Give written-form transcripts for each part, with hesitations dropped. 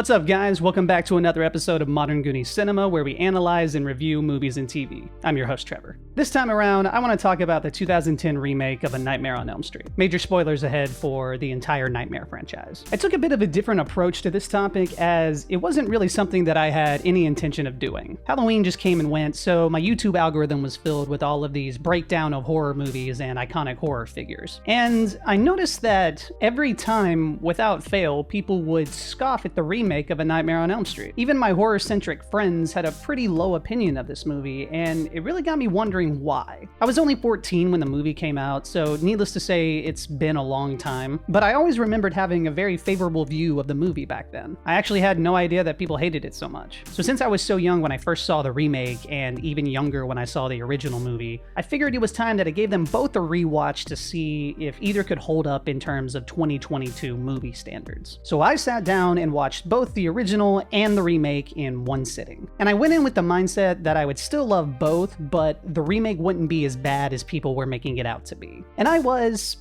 What's up, guys? Welcome back to another episode of Modern Goonies Cinema, where we analyze and review movies and TV. I'm your host, Trevor. This time around, I want to talk about the 2010 remake of A Nightmare on Elm Street. Major spoilers ahead for the entire Nightmare franchise. I took a bit of a different approach to this topic, as it wasn't really something that I had any intention of doing. Halloween just came and went, so my YouTube algorithm was filled with all of these breakdown of horror movies and iconic horror figures. And I noticed that every time, without fail, people would scoff at the remake of A Nightmare on Elm Street. Even my horror-centric friends had a pretty low opinion of this movie, and it really got me wondering why. I was only 14 when the movie came out, so needless to say, it's been a long time, but I always remembered having a very favorable view of the movie back then. I actually had no idea that people hated it so much. So since I was so young when I first saw the remake, and even younger when I saw the original movie, I figured it was time that I gave them both a rewatch to see if either could hold up in terms of 2022 movie standards. So I sat down and watched both the original and the remake in one sitting. And I went in with the mindset that I would still love both, but the remake wouldn't be as bad as people were making it out to be. And I was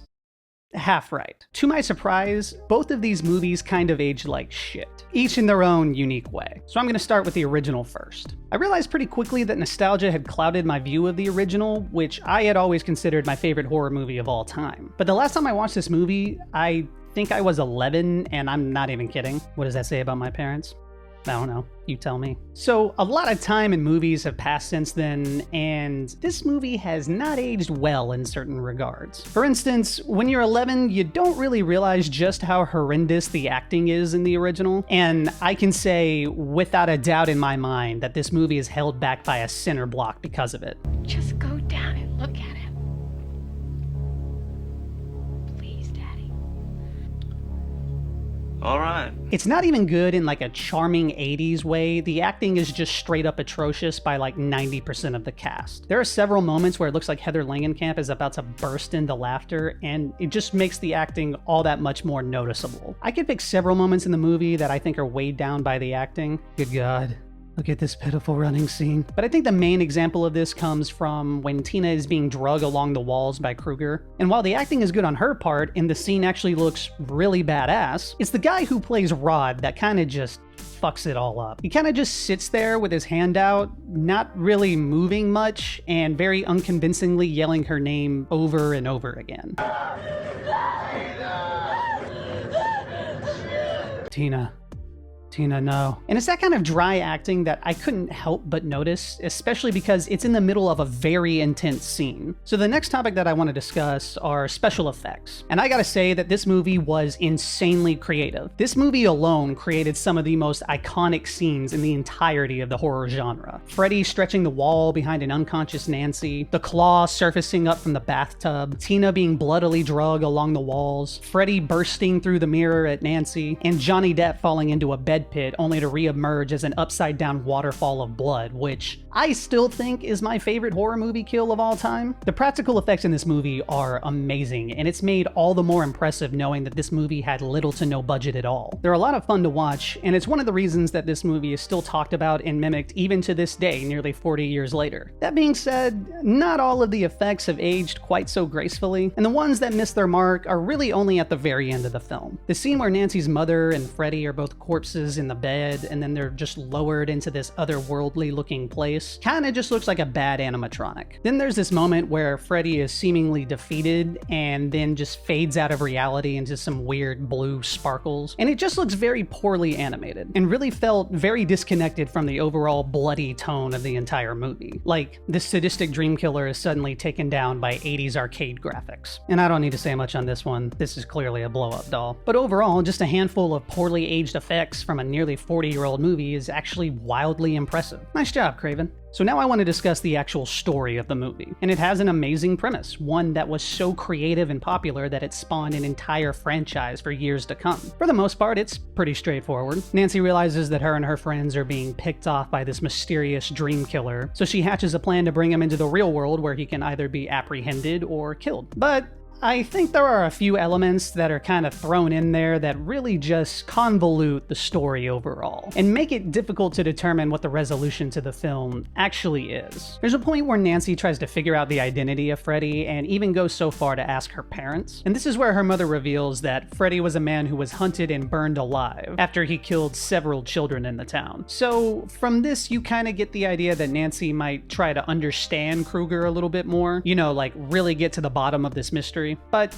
half right. To my surprise, both of these movies kind of aged like shit, each in their own unique way. So I'm going to start with the original first. I realized pretty quickly that nostalgia had clouded my view of the original, which I had always considered my favorite horror movie of all time. But the last time I watched this movie, I think I was 11, and I'm not even kidding. What does that say about my parents? I don't know. You tell me. So a lot of time and movies have passed since then, and this movie has not aged well in certain regards. For instance, when you're 11, you don't really realize just how horrendous the acting is in the original, and I can say without a doubt in my mind that this movie is held back by a cinder block because of it. Just go down and look at him. All right. It's not even good in like a charming 80s way. The acting is just straight up atrocious by like 90% of the cast. There are several moments where it looks like Heather Langenkamp is about to burst into laughter, and it just makes the acting all that much more noticeable. I could pick several moments in the movie that I think are weighed down by the acting. Good God. Look at this pitiful running scene. But I think the main example of this comes from when Tina is being drugged along the walls by Krueger. And while the acting is good on her part, and the scene actually looks really badass, it's the guy who plays Rod that kind of just fucks it all up. He kind of just sits there with his hand out, not really moving much, and very unconvincingly yelling her name over and over again. Tina, no. And it's that kind of dry acting that I couldn't help but notice, especially because it's in the middle of a very intense scene. So the next topic that I want to discuss are special effects. And I gotta say that this movie was insanely creative. This movie alone created some of the most iconic scenes in the entirety of the horror genre. Freddy stretching the wall behind an unconscious Nancy, the claw surfacing up from the bathtub, Tina being bloodily drugged along the walls, Freddy bursting through the mirror at Nancy, and Johnny Depp falling into a bed pit only to re-emerge as an upside-down waterfall of blood, which I still think is my favorite horror movie kill of all time. The practical effects in this movie are amazing, and it's made all the more impressive knowing that this movie had little to no budget at all. They're a lot of fun to watch, and it's one of the reasons that this movie is still talked about and mimicked even to this day, nearly 40 years later. That being said, not all of the effects have aged quite so gracefully, and the ones that miss their mark are really only at the very end of the film. The scene where Nancy's mother and Freddy are both corpses in the bed, and then they're just lowered into this otherworldly looking place, kinda just looks like a bad animatronic. Then there's this moment where Freddy is seemingly defeated and then just fades out of reality into some weird blue sparkles, and it just looks very poorly animated and really felt very disconnected from the overall bloody tone of the entire movie. Like, this sadistic dream killer is suddenly taken down by 80s arcade graphics. And I don't need to say much on this one, this is clearly a blow-up doll. But overall, just a handful of poorly aged effects from a nearly 40-year-old movie is actually wildly impressive. Nice job, Craven. So now I want to discuss the actual story of the movie, and it has an amazing premise, one that was so creative and popular that it spawned an entire franchise for years to come. For the most part, it's pretty straightforward. Nancy realizes that her and her friends are being picked off by this mysterious dream killer, so she hatches a plan to bring him into the real world where he can either be apprehended or killed. But I think there are a few elements that are kind of thrown in there that really just convolute the story overall, and make it difficult to determine what the resolution to the film actually is. There's a point where Nancy tries to figure out the identity of Freddy, and even goes so far to ask her parents. And this is where her mother reveals that Freddy was a man who was hunted and burned alive after he killed several children in the town. So from this, you kind of get the idea that Nancy might try to understand Krueger a little bit more, you know, like really get to the bottom of this mystery, but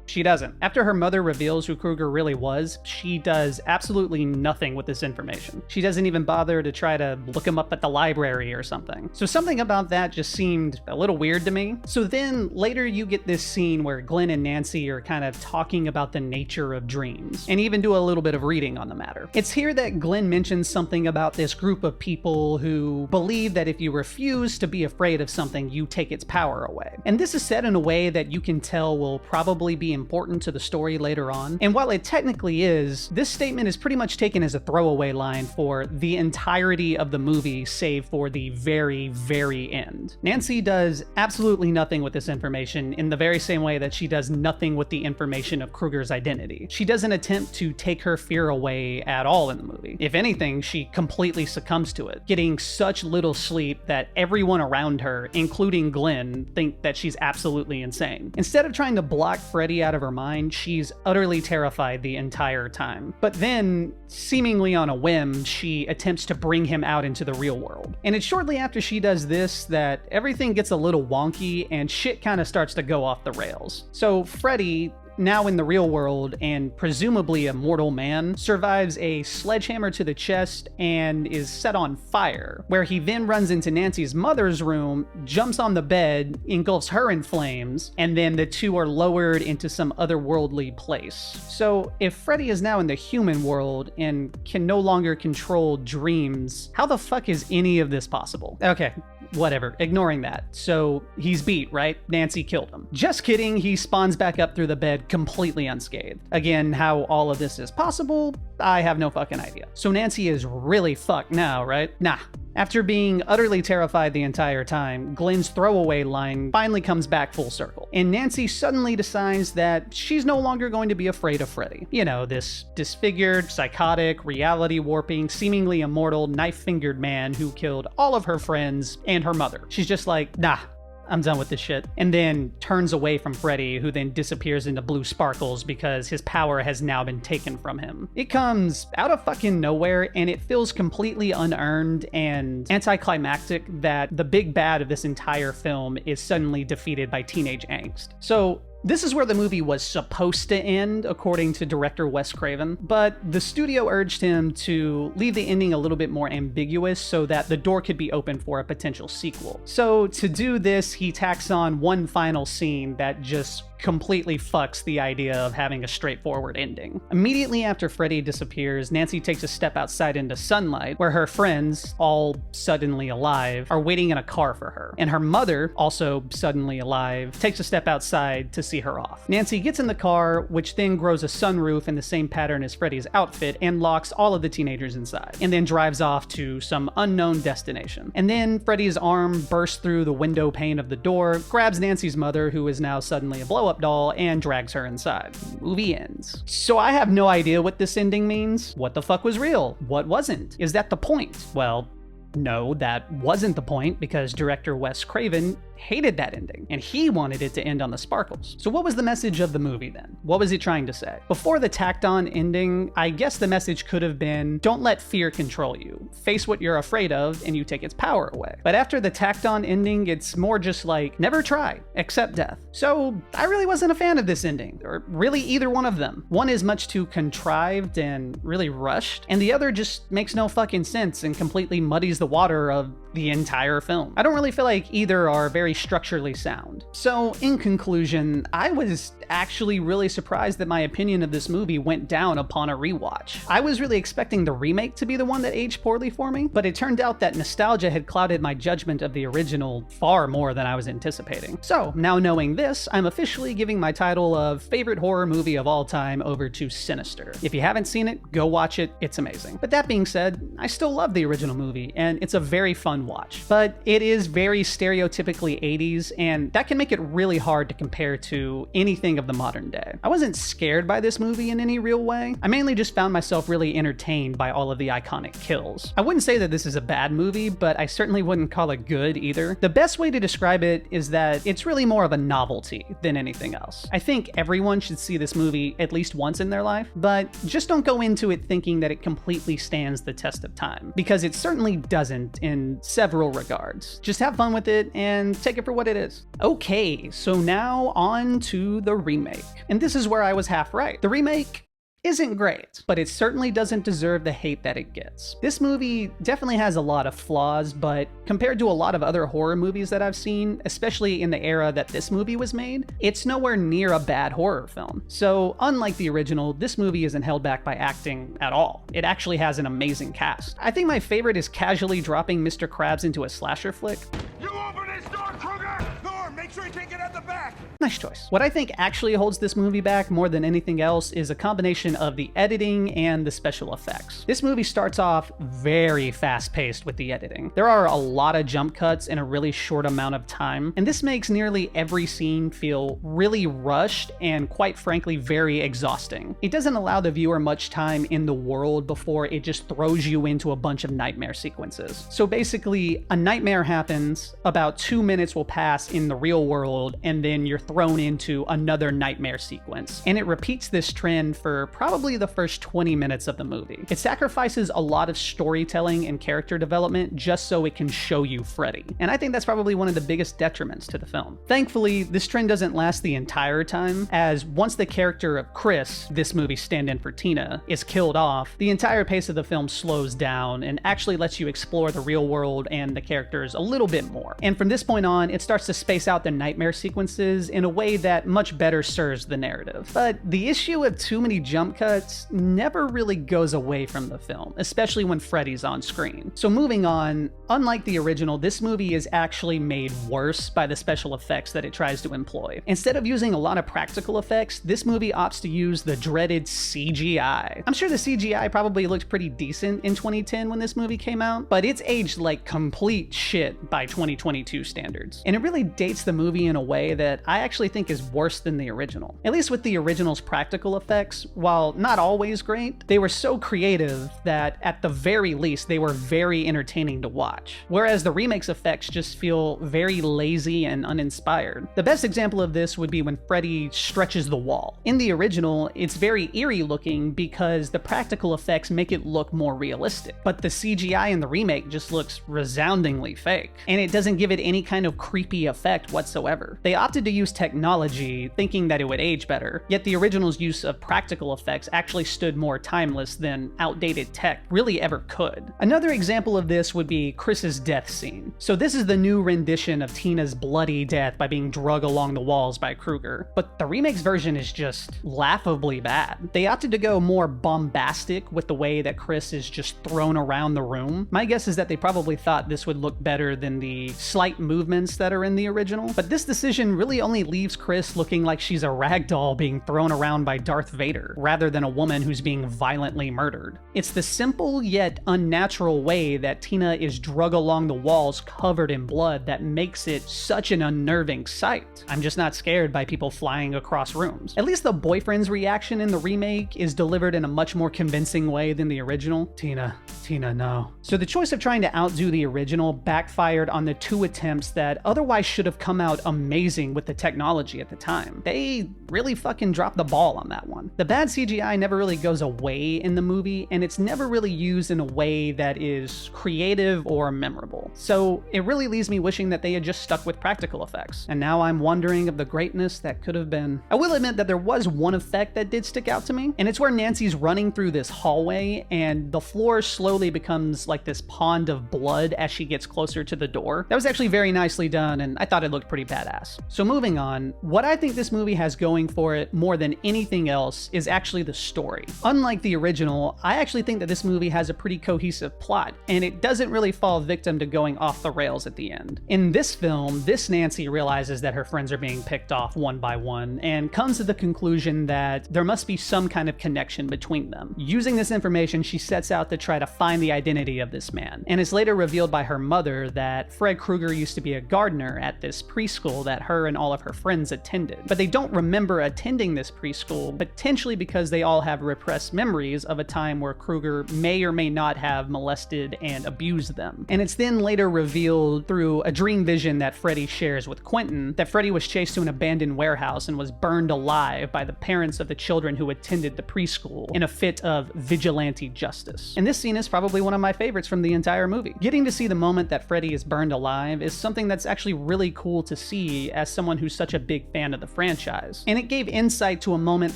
she doesn't. After her mother reveals who Krueger really was, she does absolutely nothing with this information. She doesn't even bother to try to look him up at the library or something. So something about that just seemed a little weird to me. So then later you get this scene where Glenn and Nancy are kind of talking about the nature of dreams, and even do a little bit of reading on the matter. It's here that Glenn mentions something about this group of people who believe that if you refuse to be afraid of something, you take its power away. And this is said in a way that you can tell will probably be important to the story later on. And while it technically is, this statement is pretty much taken as a throwaway line for the entirety of the movie, save for the very, very end. Nancy does absolutely nothing with this information in the very same way that she does nothing with the information of Krueger's identity. She doesn't attempt to take her fear away at all in the movie. If anything, she completely succumbs to it, getting such little sleep that everyone around her, including Glenn, think that she's absolutely insane. Instead of trying to block Freddy out of her mind, she's utterly terrified the entire time. But then, seemingly on a whim, she attempts to bring him out into the real world. And it's shortly after she does this that everything gets a little wonky and shit kind of starts to go off the rails. So Freddy, now in the real world and presumably a mortal man, survives a sledgehammer to the chest and is set on fire, where he then runs into Nancy's mother's room, jumps on the bed, engulfs her in flames, and then the two are lowered into some otherworldly place. So if Freddy is now in the human world and can no longer control dreams, how the fuck is any of this possible? Okay, whatever, ignoring that. So he's beat, right? Nancy killed him. Just kidding, he spawns back up through the bed completely unscathed. Again, how all of this is possible, I have no fucking idea. So Nancy is really fucked now, right? Nah. After being utterly terrified the entire time, Glenn's throwaway line finally comes back full circle, and Nancy suddenly decides that she's no longer going to be afraid of Freddy. You know, this disfigured, psychotic, reality warping, seemingly immortal, knife-fingered man who killed all of her friends and her mother. She's just like, nah, I'm done with this shit. And then turns away from Freddy, who then disappears into blue sparkles because his power has now been taken from him. It comes out of fucking nowhere, and it feels completely unearned and anticlimactic that the big bad of this entire film is suddenly defeated by teenage angst. So this is where the movie was supposed to end, according to director Wes Craven, but the studio urged him to leave the ending a little bit more ambiguous so that the door could be open for a potential sequel. So to do this, he tacks on one final scene that just completely fucks the idea of having a straightforward ending. Immediately after Freddy disappears, Nancy takes a step outside into sunlight, where her friends, all suddenly alive, are waiting in a car for her. And her mother, also suddenly alive, takes a step outside to see her off. Nancy gets in the car, which then grows a sunroof in the same pattern as Freddy's outfit, and locks all of the teenagers inside, and then drives off to some unknown destination. And then Freddy's arm bursts through the window pane of the door, grabs Nancy's mother, who is now suddenly a blow-up doll, and drags her inside. Movie ends. So I have no idea what this ending means. What the fuck was real? What wasn't? Is that the point? Well, no, that wasn't the point, because director Wes Craven hated that ending, and he wanted it to end on the sparkles. So what was the message of the movie then? What was it trying to say? Before the tacked on ending, I guess the message could have been, don't let fear control you. Face what you're afraid of, and you take its power away. But after the tacked on ending, it's more just like, never try, accept death. So I really wasn't a fan of this ending, or really either one of them. One is much too contrived and really rushed, and the other just makes no fucking sense and completely muddies the water of the entire film. I don't really feel like either are very structurally sound. So in conclusion, I was actually really surprised that my opinion of this movie went down upon a rewatch. I was really expecting the remake to be the one that aged poorly for me, but it turned out that nostalgia had clouded my judgment of the original far more than I was anticipating. So, now knowing this, I'm officially giving my title of favorite horror movie of all time over to Sinister. If you haven't seen it, go watch it, it's amazing. But that being said, I still love the original movie, and it's a very fun watch. But it is very stereotypically 80s, and that can make it really hard to compare to anything of the modern day. I wasn't scared by this movie in any real way. I mainly just found myself really entertained by all of the iconic kills. I wouldn't say that this is a bad movie, but I certainly wouldn't call it good either. The best way to describe it is that it's really more of a novelty than anything else. I think everyone should see this movie at least once in their life, but just don't go into it thinking that it completely stands the test of time, because it certainly doesn't in several regards. Just have fun with it and take it for what it is. Okay, so now on to the remake. And this is where I was half right. The remake isn't great, but it certainly doesn't deserve the hate that it gets. This movie definitely has a lot of flaws, but compared to a lot of other horror movies that I've seen, especially in the era that this movie was made, it's nowhere near a bad horror film. So unlike the original, this movie isn't held back by acting at all. It actually has an amazing cast. I think my favorite is casually dropping Mr. Krabs into a slasher flick. You open this door, Kruger! Norm, make sure you can't get out the back! Nice choice. What I think actually holds this movie back more than anything else is a combination of the editing and the special effects. This movie starts off very fast-paced with the editing. There are a lot of jump cuts in a really short amount of time, and this makes nearly every scene feel really rushed and, quite frankly, very exhausting. It doesn't allow the viewer much time in the world before it just throws you into a bunch of nightmare sequences. So basically, a nightmare happens, about 2 minutes will pass in the real world, and then you're thrown into another nightmare sequence. And it repeats this trend for probably the first 20 minutes of the movie. It sacrifices a lot of storytelling and character development just so it can show you Freddy. And I think that's probably one of the biggest detriments to the film. Thankfully, this trend doesn't last the entire time, as once the character of Chris, this movie's stand-in for Tina, is killed off, the entire pace of the film slows down and actually lets you explore the real world and the characters a little bit more. And from this point on, it starts to space out the nightmare sequences in a way that much better serves the narrative. But the issue of too many jump cuts never really goes away from the film, especially when Freddy's on screen. So moving on, unlike the original, this movie is actually made worse by the special effects that it tries to employ. Instead of using a lot of practical effects, this movie opts to use the dreaded CGI. I'm sure the CGI probably looked pretty decent in 2010 when this movie came out, but it's aged like complete shit by 2022 standards. And it really dates the movie in a way that I actually think is worse than the original. At least with the original's practical effects, while not always great, they were so creative that at the very least they were very entertaining to watch. Whereas the remake's effects just feel very lazy and uninspired. The best example of this would be when Freddy stretches the wall. In the original, it's very eerie looking because the practical effects make it look more realistic, but the CGI in the remake just looks resoundingly fake, and it doesn't give it any kind of creepy effect whatsoever. They opted to use technology thinking that it would age better, yet the original's use of practical effects actually stood more timeless than outdated tech really ever could. Another example of this would be Chris's death scene. So this is the new rendition of Tina's bloody death by being dragged along the walls by Kruger, but the remake's version is just laughably bad. They opted to go more bombastic with the way that Chris is just thrown around the room. My guess is that they probably thought this would look better than the slight movements that are in the original, but this decision really only leaves Chris looking like she's a rag doll being thrown around by Darth Vader, rather than a woman who's being violently murdered. It's the simple yet unnatural way that Tina is dragged along the walls covered in blood that makes it such an unnerving sight. I'm just not scared by people flying across rooms. At least the boyfriend's reaction in the remake is delivered in a much more convincing way than the original. Tina, no. So the choice of trying to outdo the original backfired on the two attempts that otherwise should have come out amazing with the technology at the time. They really fucking dropped the ball on that one. The bad CGI never really goes away in the movie, and it's never really used in a way that is creative or memorable. So it really leaves me wishing that they had just stuck with practical effects. And now I'm wondering of the greatness that could have been. I will admit that there was one effect that did stick out to me, and it's where Nancy's running through this hallway and the floor slowly becomes like this pond of blood as she gets closer to the door. That was actually very nicely done, and I thought it looked pretty badass. So moving on, what I think this movie has going for it more than anything else is actually the story. Unlike the original, I actually think that this movie has a pretty cohesive plot, and it doesn't really fall victim to going off the rails at the end. In this film, this Nancy realizes that her friends are being picked off one by one, and comes to the conclusion that there must be some kind of connection between them. Using this information, she sets out to try to find the identity of this man, and it's later revealed by her mother that Fred Krueger used to be a gardener at this preschool that her and all of her friends attended. But they don't remember attending this preschool, potentially because they all have repressed memories of a time where Krueger may or may not have molested and abused them. And it's then later revealed through a dream vision that Freddy shares with Quentin that Freddy was chased to an abandoned warehouse and was burned alive by the parents of the children who attended the preschool in a fit of vigilante justice. And this scene is probably one of my favorites from the entire movie. Getting to see the moment that Freddy is burned alive is something that's actually really cool to see as someone who's such a big fan of the franchise. And it gave insight to a moment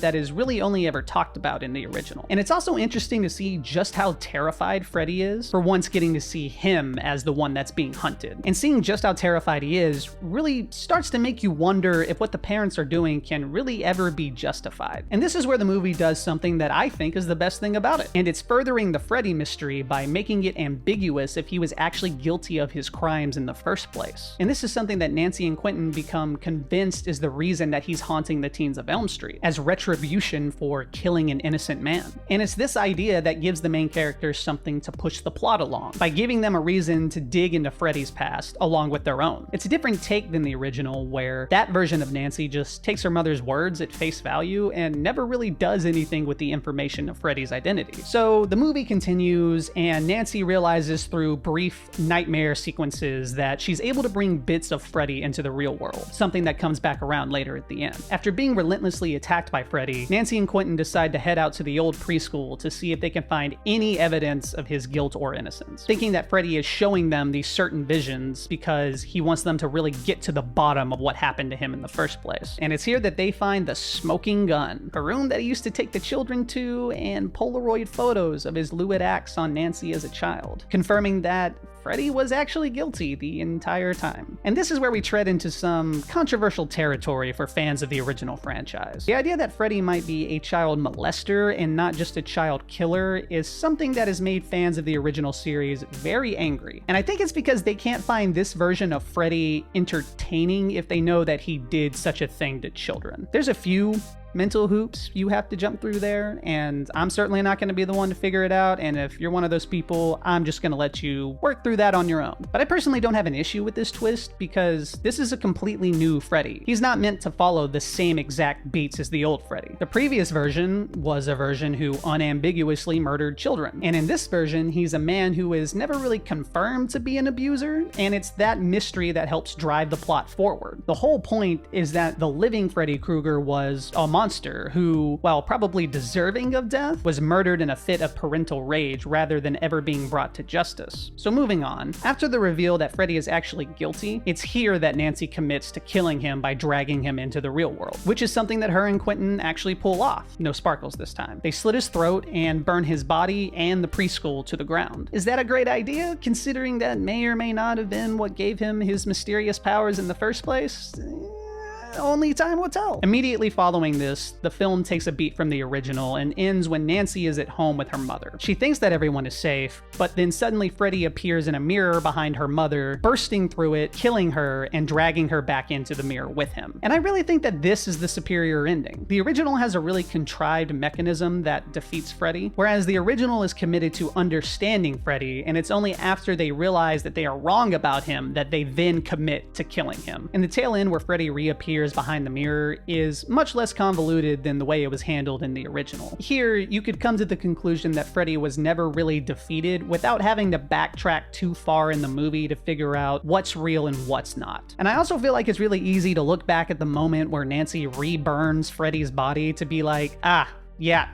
that is really only ever talked about in the original. And it's also interesting to see just how terrified Freddy is for once getting to see him as the one that's being hunted. And seeing just how terrified he is really starts to make you wonder if what the parents are doing can really ever be justified. And this is where the movie does something that I think is the best thing about it. And it's furthering the Freddy mystery by making it ambiguous if he was actually guilty of his crimes in the first place. And this is something that Nancy and Quentin become convinced is the reason that he's haunting the teens of Elm Street, as retribution for killing an innocent man. And it's this idea that gives the main characters something to push the plot along, by giving them a reason to dig into Freddy's past along with their own. It's a different take than the original, where that version of Nancy just takes her mother's words at face value and never really does anything with the information of Freddy's identity. So the movie continues, and Nancy realizes through brief nightmare sequences that she's able to bring bits of Freddy into the real world, something that comes back around later at the end. After being relentlessly attacked by Freddy, Nancy and Quentin decide to head out to the old preschool to see if they can find any evidence of his guilt or innocence, thinking that Freddy is showing them these certain visions because he wants them to really get to the bottom of what happened to him in the first place. And it's here that they find the smoking gun, a room that he used to take the children to, and Polaroid photos of his lewd acts on Nancy as a child, confirming that Freddy was actually guilty the entire time. And this is where we tread into some controversial territory for fans of the original franchise. The idea that Freddy might be a child molester and not just a child killer is something that has made fans of the original series very angry. And I think it's because they can't find this version of Freddy entertaining if they know that he did such a thing to children. There's a few mental hoops you have to jump through there, and I'm certainly not going to be the one to figure it out, and if you're one of those people, I'm just going to let you work through that on your own. But I personally don't have an issue with this twist because this is a completely new Freddy. He's not meant to follow the same exact beats as the old Freddy. The previous version was a version who unambiguously murdered children, and in this version, he's a man who is never really confirmed to be an abuser, and it's that mystery that helps drive the plot forward. The whole point is that the living Freddy Krueger was a monster who, while probably deserving of death, was murdered in a fit of parental rage rather than ever being brought to justice. So moving on, after the reveal that Freddy is actually guilty, it's here that Nancy commits to killing him by dragging him into the real world, which is something that her and Quentin actually pull off. No sparkles this time. They slit his throat and burn his body and the preschool to the ground. Is that a great idea, considering that may or may not have been what gave him his mysterious powers in the first place? Only time will tell. Immediately following this, the film takes a beat from the original and ends when Nancy is at home with her mother. She thinks that everyone is safe, but then suddenly Freddy appears in a mirror behind her mother, bursting through it, killing her, and dragging her back into the mirror with him. And I really think that this is the superior ending. The original has a really contrived mechanism that defeats Freddy, whereas the original is committed to understanding Freddy, and it's only after they realize that they are wrong about him that they then commit to killing him. And the tail end where Freddy reappears behind the mirror is much less convoluted than the way it was handled in the original. Here, you could come to the conclusion that Freddy was never really defeated without having to backtrack too far in the movie to figure out what's real and what's not. And I also feel like it's really easy to look back at the moment where Nancy re-burns Freddy's body to be like, yeah,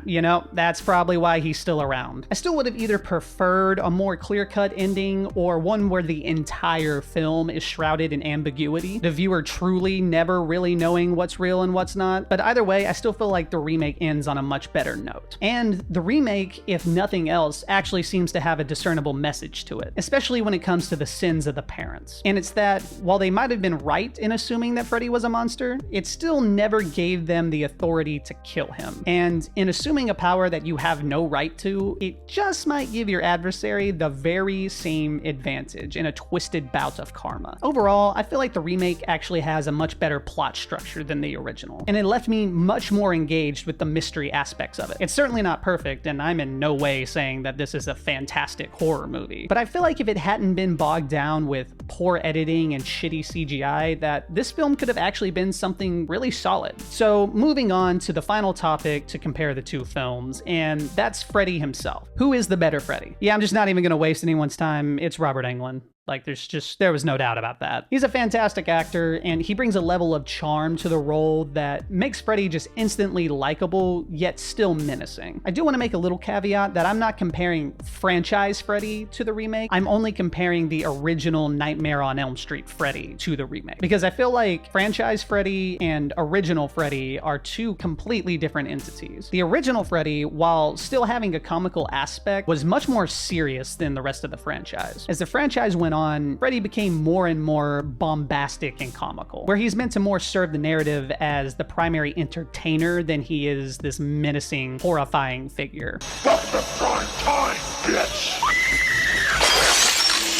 that's probably why he's still around. I still would have either preferred a more clear-cut ending or one where the entire film is shrouded in ambiguity, the viewer truly never really knowing what's real and what's not. But either way, I still feel like the remake ends on a much better note. And the remake, if nothing else, actually seems to have a discernible message to it, especially when it comes to the sins of the parents. And it's that, while they might have been right in assuming that Freddy was a monster, it still never gave them the authority to kill him. And in assuming a power that you have no right to, it just might give your adversary the very same advantage in a twisted bout of karma. Overall, I feel like the remake actually has a much better plot structure than the original, and it left me much more engaged with the mystery aspects of it. It's certainly not perfect, and I'm in no way saying that this is a fantastic horror movie, but I feel like if it hadn't been bogged down with poor editing and shitty CGI, that this film could have actually been something really solid. So moving on to the final topic to compare the two films, and that's Freddy himself. Who is the better Freddy? Yeah, I'm just not even gonna waste anyone's time. It's Robert Englund. Like, there was no doubt about that. He's a fantastic actor, and he brings a level of charm to the role that makes Freddy just instantly likable, yet still menacing. I do want to make a little caveat that I'm not comparing franchise Freddy to the remake. I'm only comparing the original Nightmare on Elm Street Freddy to the remake, because I feel like franchise Freddy and original Freddy are two completely different entities. The original Freddy, while still having a comical aspect, was much more serious than the rest of the franchise. As the franchise went on, Freddy became more and more bombastic and comical, where he's meant to more serve the narrative as the primary entertainer than he is this menacing, horrifying figure. Stop the prime time, bitch!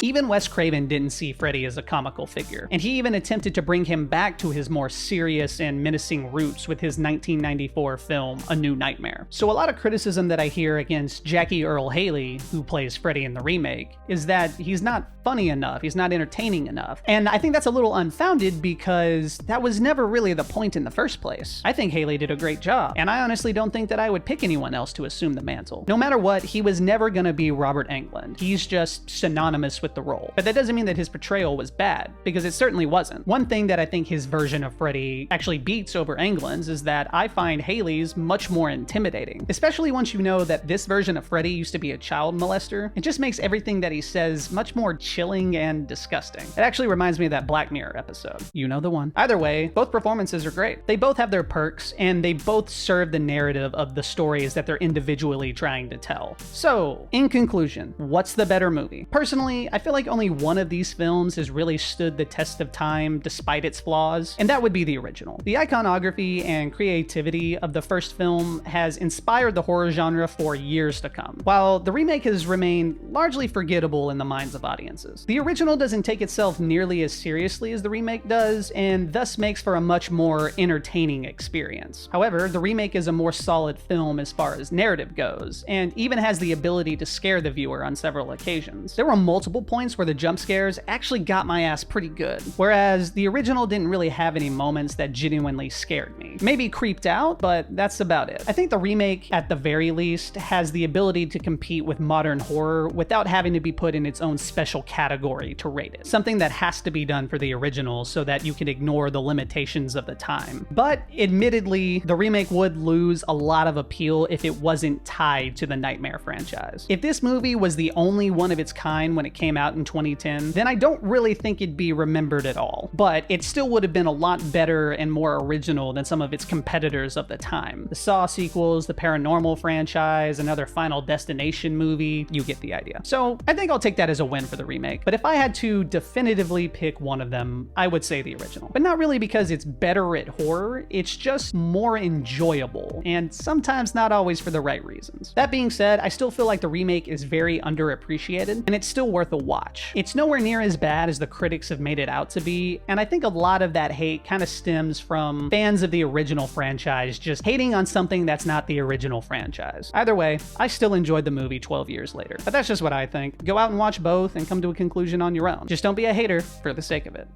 Even Wes Craven didn't see Freddy as a comical figure, and he even attempted to bring him back to his more serious and menacing roots with his 1994 film, A New Nightmare. So a lot of criticism that I hear against Jackie Earle Haley, who plays Freddy in the remake, is that he's not funny enough, he's not entertaining enough. And I think that's a little unfounded, because that was never really the point in the first place. I think Haley did a great job, and I honestly don't think that I would pick anyone else to assume the mantle. No matter what, he was never gonna be Robert Englund. He's just synonymous with the role. But that doesn't mean that his portrayal was bad, because it certainly wasn't. One thing that I think his version of Freddy actually beats over Englund's is that I find Haley's much more intimidating, especially once you know that this version of Freddy used to be a child molester. It just makes everything that he says much more chilling and disgusting. It actually reminds me of that Black Mirror episode. You know the one. Either way, both performances are great. They both have their perks, and they both serve the narrative of the stories that they're individually trying to tell. So, in conclusion, what's the better movie? Personally, I feel like only one of these films has really stood the test of time despite its flaws, and that would be the original. The iconography and creativity of the first film has inspired the horror genre for years to come, while the remake has remained largely forgettable in the minds of audiences. The original doesn't take itself nearly as seriously as the remake does, and thus makes for a much more entertaining experience. However, the remake is a more solid film as far as narrative goes, and even has the ability to scare the viewer on several occasions. There were multiple points where the jump scares actually got my ass pretty good, whereas the original didn't really have any moments that genuinely scared me. Maybe creeped out, but that's about it. I think the remake, at the very least, has the ability to compete with modern horror without having to be put in its own special category to rate it. Something that has to be done for the original so that you can ignore the limitations of the time. But admittedly, the remake would lose a lot of appeal if it wasn't tied to the Nightmare franchise. If this movie was the only one of its kind when it came out in 2010, then I don't really think it'd be remembered at all. But it still would have been a lot better and more original than some of its competitors of the time. The Saw sequels, the Paranormal franchise, another Final Destination movie, you get the idea. So I think I'll take that as a win for the remake. But if I had to definitively pick one of them, I would say the original. But not really because it's better at horror, it's just more enjoyable, and sometimes not always for the right reasons. That being said, I still feel like the remake is very underappreciated, and it's still worth a watch. It's nowhere near as bad as the critics have made it out to be, and I think a lot of that hate kind of stems from fans of the original franchise just hating on something that's not the original franchise. Either way, I still enjoyed the movie 12 years later. But that's just what I think. Go out and watch both and come to a conclusion on your own. Just don't be a hater for the sake of it.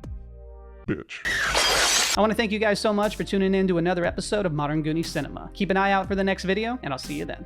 Bitch. I want to thank you guys so much for tuning in to another episode of Modern Goonies Cinema. Keep an eye out for the next video, and I'll see you then.